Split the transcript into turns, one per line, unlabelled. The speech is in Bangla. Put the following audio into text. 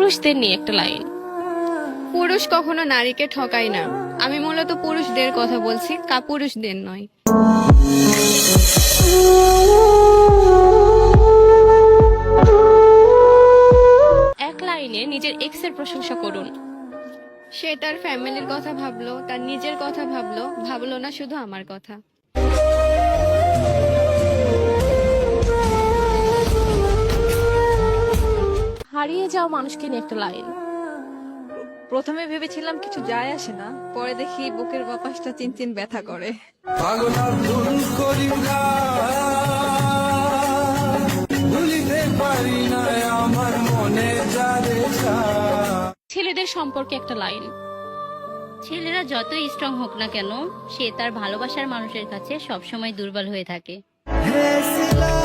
পুরুষদের নিয়ে একটা লাইন।
পুরুষ কখনো নারীকে ঠকায় না। আমি মূলত পুরুষদের কথা বলছি, কাপুরুষদের নয়।
এক লাইনে নিজের এক্স এর প্রশংসা করুন।
সে তার ফ্যামিলির কথা ভাবলো, তার নিজের কথা ভাবলো, ভাবলো না শুধু আমার কথা।
হারিয়ে যাওয়া মানুষকে নিয়ে একটা লাইন।
প্রথমে ভেবেছিলাম কিছু যায় আসে না, পরে দেখি বুকের বাপাসটা চিনচিন ব্যথা করে।
পাগল ভুল করি না, ভুলিতে পারি না আমার মনে যা রেখা।
ছেলেদের সম্পর্কে একটা লাইন।
ছেলেরা যতই স্ট্রং হোক না কেন, সে তার ভালোবাসার মানুষের কাছে সবসময় দুর্বল হয়ে থাকে।
হে সিলা